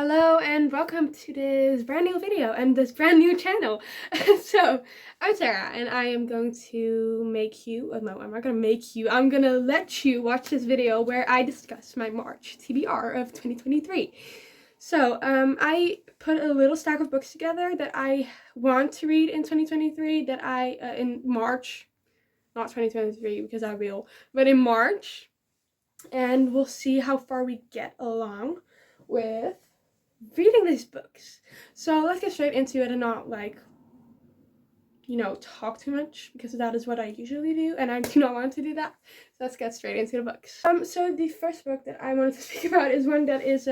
Hello and welcome to this brand new video and this brand new channel. So, I'm Sarah and I am going to make you, no, I'm not going to make you, I'm going to let you watch this video where I discuss my March TBR of 2023. So, I put a little stack of books together that I want to read in 2023 that in March, not 2023 because I will, but in March, and we'll see how far we get along with reading these books. So let's get straight into it and not talk too much because that is what I usually do and I do not want to do that. So let's get straight into the books. So the first book that I wanted to speak about is one that is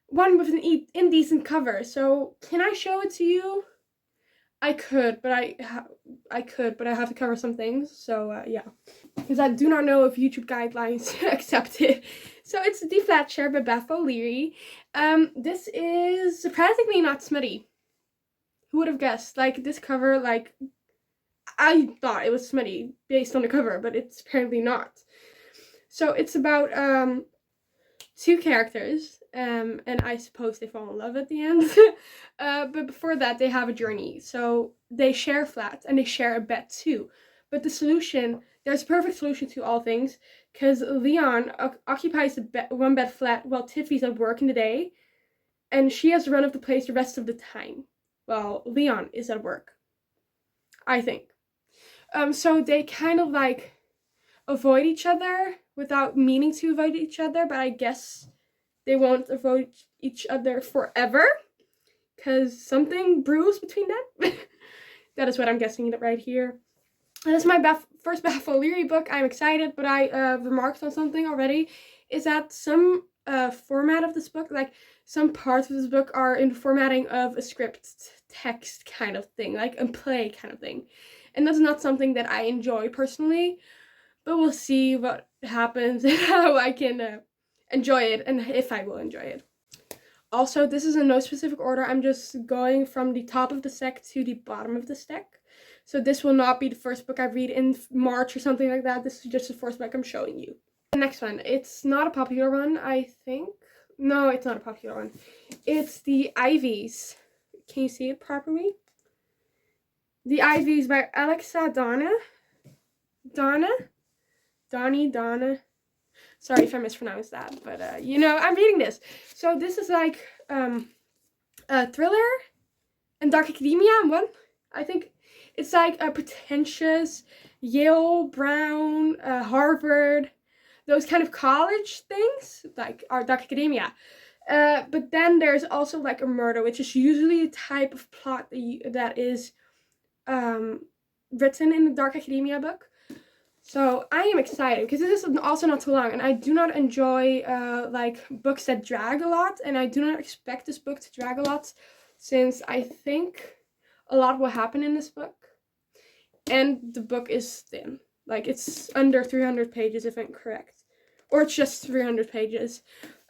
one with an indecent cover. So can I show it to you? I could, but I have to cover some things. So yeah, because I do not know if YouTube guidelines accept it. So it's The Flat Chair by Beth O'Leary. This is surprisingly not smutty. Who would have guessed? Like, this cover, like, I thought it was smutty based on the cover, but it's apparently not. So it's about two characters, and I suppose they fall in love at the end. But before that, they have a journey. So they share flats and they share a bed too. But there's a perfect solution to all things, because Leon occupies the one bed flat while Tiffy's at work in the day, and she has to run of the place the rest of the time while Leon is at work, I think. So they kind of like avoid each other without meaning to avoid each other, but I guess they won't avoid each other forever because something brews between them. That is what I'm guessing right here. And this is my first Beth O'Leary book. I'm excited, but I remarked on something already, is that some format of this book, like some parts of this book are in the formatting of a script text kind of thing, like a play kind of thing. And that's not something that I enjoy personally, but we'll see what happens and how I can enjoy it and if I will enjoy it. Also, this is in no specific order. I'm just going from the top of the stack to the bottom of the stack. So this will not be the first book I read in March or something like that. This is just the first book I'm showing you. The next one, it's not a popular one, I think. No, it's not a popular one. It's The Ivies. Can you see it properly? The Ivies by Alexa Donna. Donna. Sorry if I mispronounced that, but I'm reading this. So this is like a thriller and dark academia in one. I think it's like a pretentious Yale, Brown, Harvard, those kind of college things, like our dark academia. But then there's also like a murder, which is usually a type of plot that is written in the dark academia book. So I am excited because this is also not too long, and I do not enjoy like books that drag a lot, and I do not expect this book to drag a lot since I think a lot will happen in this book, and the book is thin. Like, it's under 300 pages if I'm correct, or it's just 300 pages.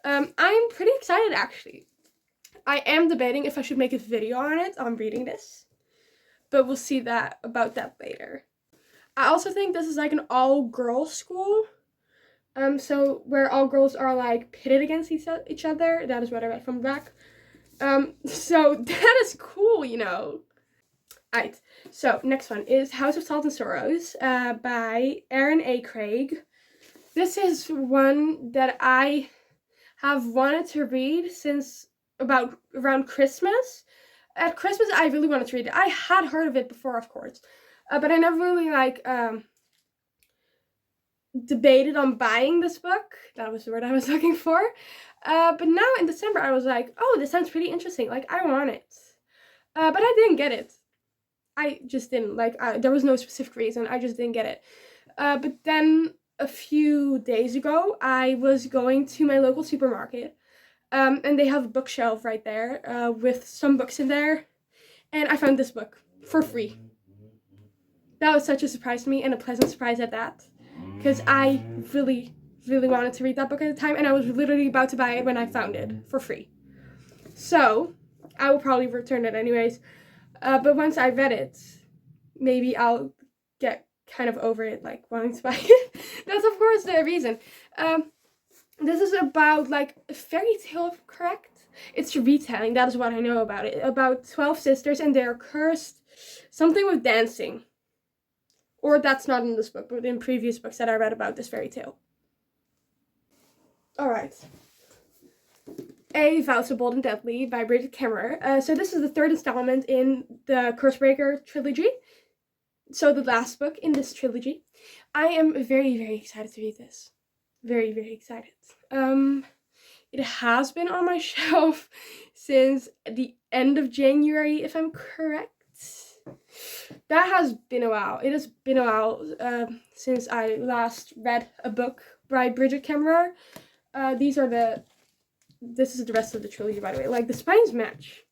I'm pretty excited actually. I am debating if I should make a video on it, on reading this, but we'll see about that later. I also think this is like an all-girls school, so where all girls are like pitted against each other. That is what I read from the back. So that is cool, you know. Alright, so next one is House of Salt and Sorrows by Erin A. Craig. This is one that I have wanted to read since around Christmas. At Christmas, I really wanted to read it. I had heard of it before, of course. But I never really debated on buying this book. That was the word I was looking for. But now in December I was like, oh, this sounds pretty interesting. Like, I want it. But I didn't get it. I just didn't. There was no specific reason. I just didn't get it. But then a few days ago, I was going to my local supermarket. And they have a bookshelf right there with some books in there. And I found this book for free. That was such a surprise to me, and a pleasant surprise at that, because I really, really wanted to read that book at the time, and I was literally about to buy it when I found it for free. So I will probably return it anyways, but once I read it, maybe I'll get kind of over it, like wanting to buy it. That's of course the reason. This is about like a fairy tale, correct? It's a retelling. That is what I know about it. About 12 sisters, and they're cursed. Something with dancing. Or that's not in this book, but in previous books that I read about this fairy tale. Alright. A Vow So Bold and Deadly by Bridget Kemmerer. So this is the third installment in the Cursebreaker trilogy. So the last book in this trilogy. I am very, very excited to read this. Very, very excited. It has been on my shelf since the end of January, if I'm correct. That has been a while. It has been a while since I last read a book by Bridget Kemmerer. This is the rest of the trilogy, by the way. Like, the spines match.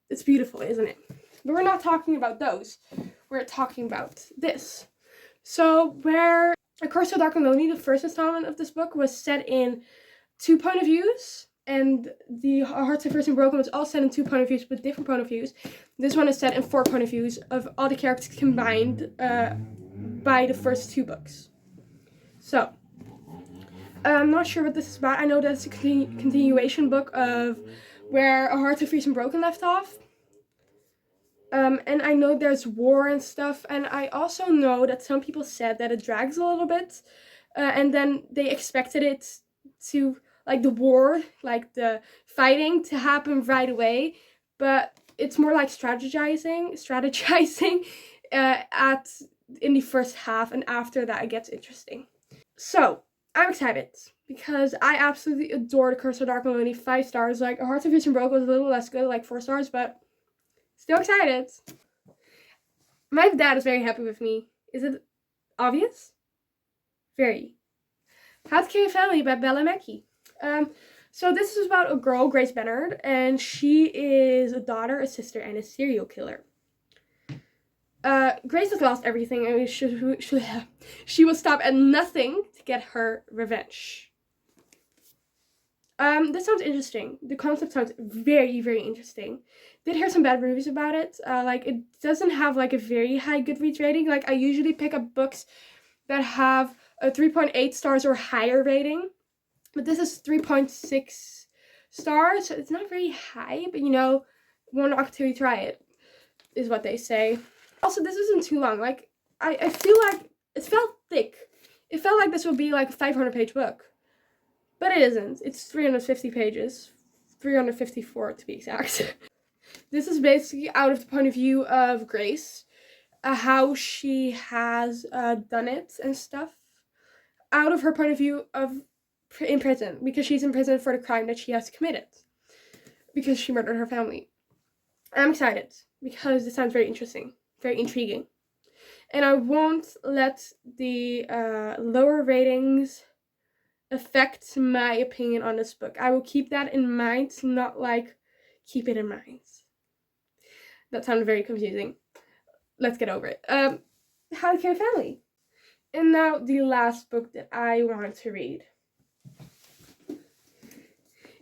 It's beautiful, isn't it? But we're not talking about those. We're talking about this. So, where A Curse of Dark and Lonely, the first installment of this book, was set in 2 point of views, and the Hearts of Fierce and Broken was all set in 2 point of views, but different point of views. This one is set in 4 point of views of all the characters combined by the first 2 books. So, I'm not sure what this is about. I know that's a continuation book of where A Hearts of Fierce and Broken left off. And I know there's war and stuff, and I also know that some people said that it drags a little bit, and then they expected it to, like, the war, like the fighting, to happen right away, but it's more like strategizing in the first half, and after that it gets interesting. So, I'm excited, because I absolutely adore The Curse of Dark and Lonely. 5 stars. Like, A Hearts of Fierce and Broken was a little less good, like 4 stars, but still excited. My dad is very happy with me. Is it obvious? Very. How to Kill Your Family by Bella Mackey. So this is about a girl, Grace Bernard, and she is a daughter, a sister, and a serial killer. Grace has lost everything, and she will stop at nothing to get her revenge. This sounds interesting. The concept sounds very, very interesting. Did hear some bad reviews about it. Like, it doesn't have, like, a very high Goodreads rating. Like, I usually pick up books that have a 3.8 stars or higher rating. But this is 3.6 stars. So it's not very high, but, you know, won't knock till you try it, is what they say. Also, this isn't too long. Like, I feel like it felt thick. It felt like this would be, like, a 500-page book. But it isn't. It's 350 pages. 354 to be exact. This is basically out of the point of view of Grace. How she has done it and stuff. Out of her point of view of in prison. Because she's in prison for the crime that she has committed. Because she murdered her family. I'm excited. Because it sounds very interesting. Very intriguing. And I won't let the lower ratings affect my opinion on this book. I will keep that in mind, not like keep it in mind. That sounded very confusing. Let's get over it. How to Kill a Family. And now the last book that I want to read.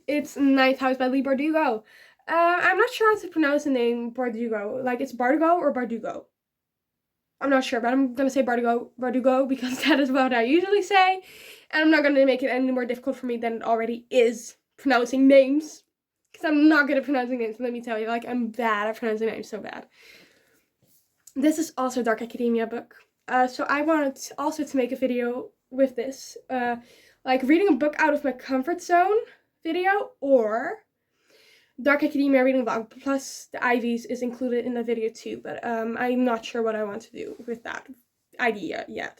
It's Ninth House by Leigh Bardugo. I'm not sure how to pronounce the name Bardugo. Like, it's Bardugo or Bardugo. I'm not sure, but I'm going to say Bardugo because that is what I usually say. And I'm not going to make it any more difficult for me than it already is pronouncing names. Because I'm not good at pronouncing names, let me tell you. Like, I'm bad at pronouncing names, so bad. This is also a Dark Academia book. So I wanted also to make a video with this. Like, reading a book out of my comfort zone video, or Dark Academia reading vlog, plus the IVs is included in the video too, but I'm not sure what I want to do with that idea yet.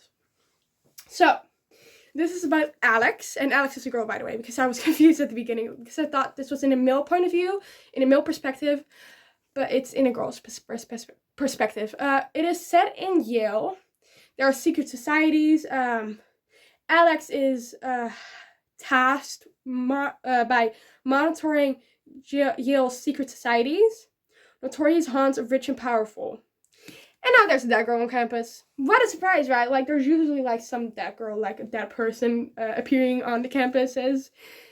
So, this is about Alex, and Alex is a girl, by the way, because I was confused at the beginning, because I thought this was in a male point of view, in a male perspective, but it's in a girl's perspective. It is set in Yale. There are secret societies. Alex is tasked by monitoring Yale's secret societies, notorious haunts of rich and powerful. And now there's a dead girl on campus. What a surprise, right? Like, there's usually, like, some dead girl, like a dead person appearing on the campuses,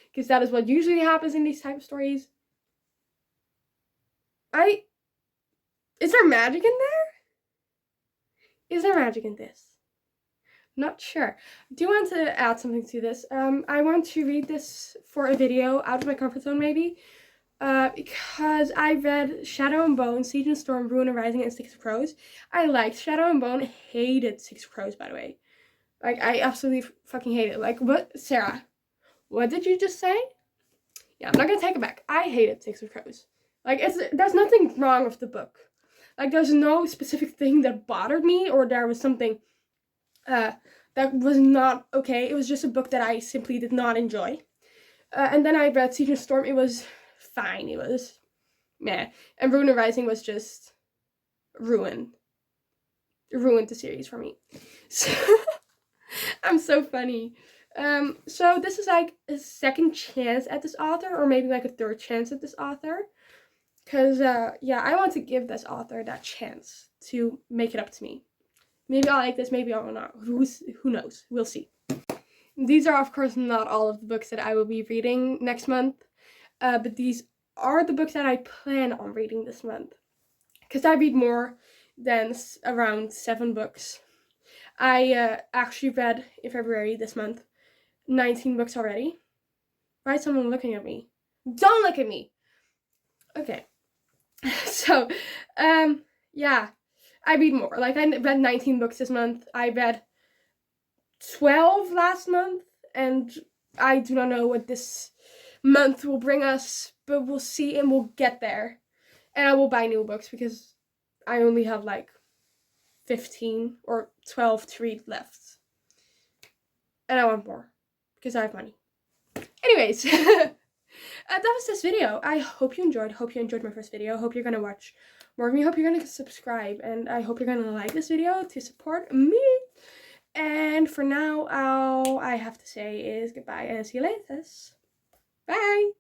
because that is what usually happens in these type of stories. Is there magic in there? Is there magic in this? Not sure. I do want to add something to this. I want to read this for a video out of my comfort zone, maybe. Because I read Shadow and Bone, Siege and Storm, Ruin and Rising, and Six of Crows. I liked Shadow and Bone, hated Six of Crows, by the way. Like, I absolutely fucking hate it. Like, what? Sarah, what did you just say? Yeah, I'm not gonna take it back. I hated Six of Crows. Like, there's nothing wrong with the book. Like, there's no specific thing that bothered me, or there was something that was not okay. It was just a book that I simply did not enjoy. And then I read Siege and Storm. It was fine. It was meh. And Ruin and Rising was just ruined the series for me. So I'm so funny. So this is like a second chance at this author, or maybe like a third chance at this author. Cause yeah, I want to give this author that chance to make it up to me. Maybe I'll like this, maybe I will not. Who knows? We'll see. These are, of course, not all of the books that I will be reading next month. But these are the books that I plan on reading this month. Because I read more than around 7 books. I actually read, in February this month, 19 books already. Why is someone looking at me? Don't look at me! Okay. So, yeah. I read more. Like, I read 19 books this month. I read 12 last month. And I do not know what this month will bring us. But we'll see and we'll get there. And I will buy new books because I only have like 15 or 12 to read left. And I want more because I have money. Anyways, that was this video. I hope you enjoyed. Hope you enjoyed my first video. Hope you're going to watch more of me. Hope you're going to subscribe. And I hope you're going to like this video to support me. And for now, all I have to say is goodbye and see you later. Bye.